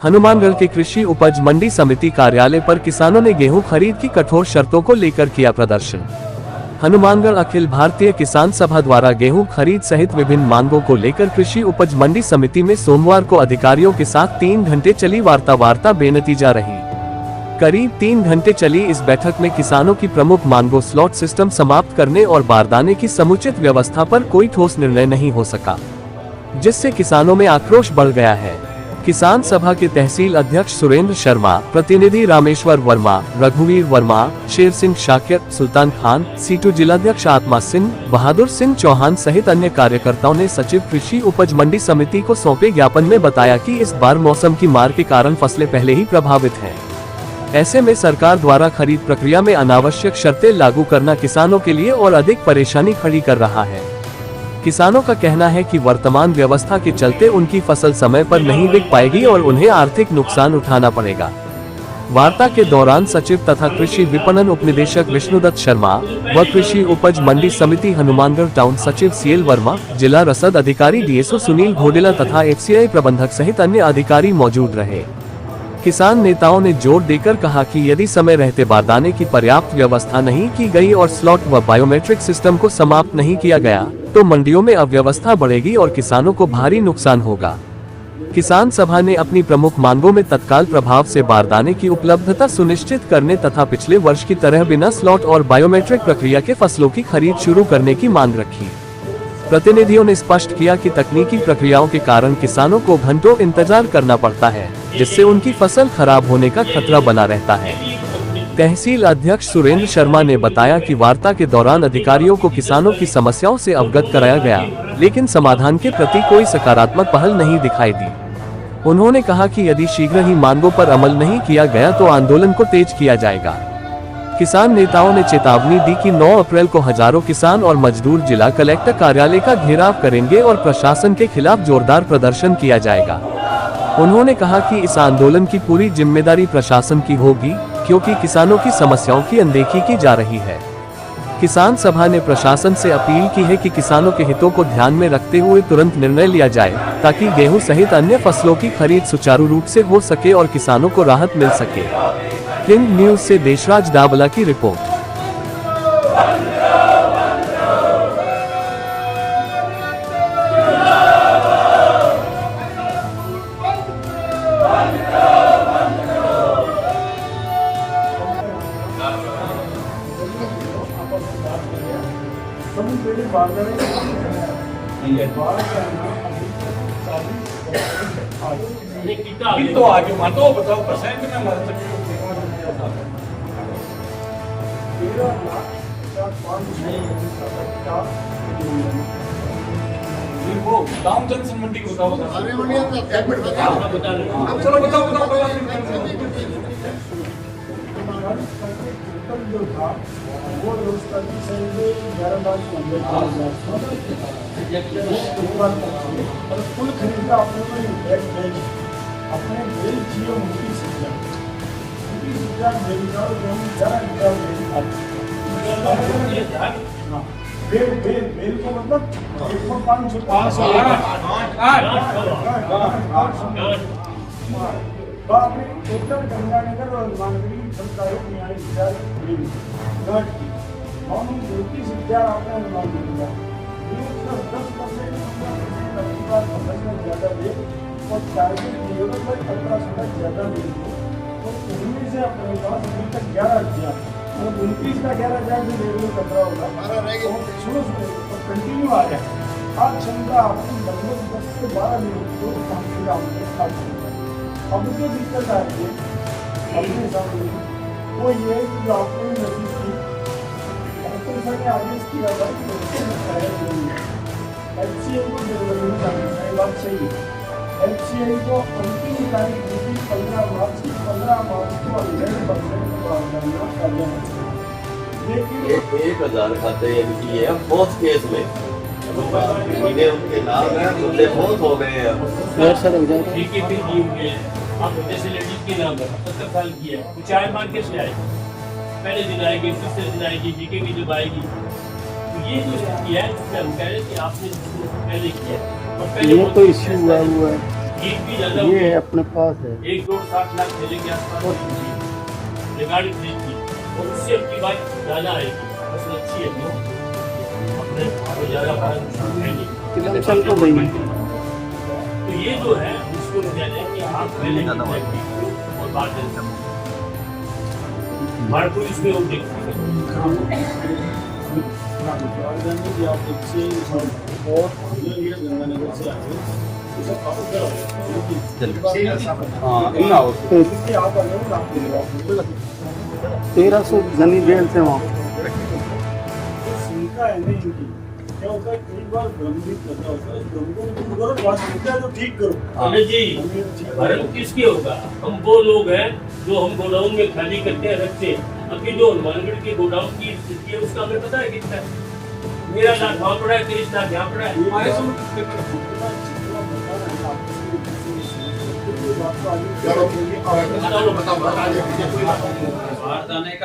हनुमानगढ़ के कृषि उपज मंडी समिति कार्यालय पर किसानों ने गेहूं खरीद की कठोर शर्तों को लेकर किया प्रदर्शन। हनुमानगढ़ अखिल भारतीय किसान सभा द्वारा गेहूं खरीद सहित विभिन्न मांगों को लेकर कृषि उपज मंडी समिति में सोमवार को अधिकारियों के साथ 3 घंटे चली वार्ता बेनतीजा रही। करीब 3 घंटे चली इस बैठक में किसानों की प्रमुख मांगों स्लॉट सिस्टम समाप्त करने और बारदाने की समुचित व्यवस्था पर कोई ठोस निर्णय नहीं हो सका, जिससे किसानों में आक्रोश बढ़ गया है। किसान सभा के तहसील अध्यक्ष सुरेंद्र शर्मा, प्रतिनिधि रामेश्वर वर्मा, रघुवीर वर्मा, शेर सिंह शाकिर, सुल्तान खान, सीटू जिलाध्यक्ष आत्मा सिंह, बहादुर सिंह चौहान सहित अन्य कार्यकर्ताओं ने सचिव कृषि उपज मंडी समिति को सौंपे ज्ञापन में बताया कि इस बार मौसम की मार के कारण फसलें पहले ही प्रभावित हैं। ऐसे में सरकार द्वारा खरीद प्रक्रिया में अनावश्यक शर्तें लागू करना किसानों के लिए और अधिक परेशानी खड़ी कर रहा है। किसानों का कहना है कि वर्तमान व्यवस्था के चलते उनकी फसल समय पर नहीं बिक पाएगी और उन्हें आर्थिक नुकसान उठाना पड़ेगा। वार्ता के दौरान सचिव तथा कृषि विपणन उपनिदेशक विष्णुदत्त शर्मा व कृषि उपज मंडी समिति हनुमानगढ़ टाउन सचिव सीएल वर्मा, जिला रसद अधिकारी डीएसओ सुनील घोडेला तथा एफसीआई प्रबंधक सहित अन्य अधिकारी मौजूद रहे। किसान नेताओं ने जोर देकर कहा कि यदि समय रहते बारदाने की पर्याप्त व्यवस्था नहीं की गई और स्लॉट व बायोमेट्रिक सिस्टम को समाप्त नहीं किया गया तो मंडियों में अव्यवस्था बढ़ेगी और किसानों को भारी नुकसान होगा। किसान सभा ने अपनी प्रमुख मांगों में तत्काल प्रभाव से बारदाने की उपलब्धता सुनिश्चित करने तथा पिछले वर्ष की तरह बिना स्लॉट और बायोमेट्रिक प्रक्रिया के फसलों की खरीद शुरू करने की मांग रखी। प्रतिनिधियों ने स्पष्ट किया कि तकनीकी प्रक्रियाओं के कारण किसानों को घंटों इंतजार करना पड़ता है, जिससे उनकी फसल खराब होने का खतरा बना रहता है। तहसील अध्यक्ष सुरेंद्र शर्मा ने बताया कि वार्ता के दौरान अधिकारियों को किसानों की समस्याओं से अवगत कराया गया, लेकिन समाधान के प्रति कोई सकारात्मक पहल नहीं दिखाई दी। उन्होंने कहा कि यदि शीघ्र ही मांगों पर अमल नहीं किया गया तो आंदोलन को तेज किया जाएगा। किसान नेताओं ने चेतावनी दी कि 9 अप्रैल को हजारों किसान और मजदूर जिला कलेक्टर कार्यालय का घेराव करेंगे और प्रशासन के खिलाफ जोरदार प्रदर्शन किया जाएगा। उन्होंने कहा कि इस आंदोलन की पूरी जिम्मेदारी प्रशासन की होगी, क्योंकि किसानों की समस्याओं की अनदेखी की जा रही है। किसान सभा ने प्रशासन से अपील की है कि किसानों के हितों को ध्यान में रखते हुए तुरंत निर्णय लिया जाए, ताकि गेहूं सहित अन्य फसलों की खरीद सुचारू रूप से हो सके और किसानों को राहत मिल सके। किंग न्यूज से देशराज दाबला की रिपोर्ट। तो आगे मातो बताओ परसेंट में मर सकते हो। गांव जनसन मंडी को बताओ। चलो बताओ जो था वो और कुल खरीदा अपने बेल जियो मुक्ति सिद्धा बेल को मतलब 105 उत्तर गंगानगर और मानगढ़ी सरकारों न्याय आपने अनुमान दिया 10% ज्यादा दे और टारगेट डेवलपमेंट 15% ज्यादा दे तो उनमें से अपने पास अभी तक 11,000 और 29 का 11,000 जो रेवेन्यू 15 होगा सुनो तो कंटिन्यू आ गया। आज क्षमता आपकी लगभग 10 से 12 मिनट जो काम अब जो दिक्कत आ रही है अपने सामने वो ये कि आपने नोटिस की ने आदेश किया था एफसीआई को जनवरी में जाना बात सही है। एफसीआई को अंतिम तारीख दी 15 मार्च की 15 मार्च को 100% बारदाना करना है। लेकिन 1000 खाते इनकी है फोर्थ केस में उनके नाम है मुद्दे बहुत हो गए हैं। आप जैसे लेडीज के नाम पर 70 साल की है, वो चाय मांग के से आएगी, पहले दिन आएगी, दूसरे दिन आएगी, जीके की जब आएगी तो ये जो किया है, जिसमें हम कह रहे हैं कि आपने पहले किया और पहले ये तो इश्यू हुआ है ईद भी ज्यादा ये अपने पास है। 1-2-60 लाख मेले के आसपास ये गाड़ी खरीदी और उससे अब की बात ज्यादा आएगी। फसल अच्छी है अपने कोई ज्यादा फर्क है नहीं। लमसम तो नहीं। तो ये जो है उसको कह दें कि आप पहले की तकनीक और बाद में भारत इसमें वो देखते राजधानी जी आप बच्चे बहुत ये गंगानगर से आए आप आ गए 1300 जनी बेल से वहाँ सिंका है नहीं इनकी क्या होता है कई बार भ्रमित करता होता है भ्रमों को करो बात होता है तो ठीक करो अरे जी भरम किसके होगा? हम वो लोग हैं जो हम गोडाउन में खाली करते हैं रखते हैं। अभी जो हनुमानगढ़ के गोडाउन की स्थिति है उसका हमें पता है कितना है। मेरा लाख वहाँ पड़ा है, 30 लाख यहाँ पड़ा है। चलो बताओ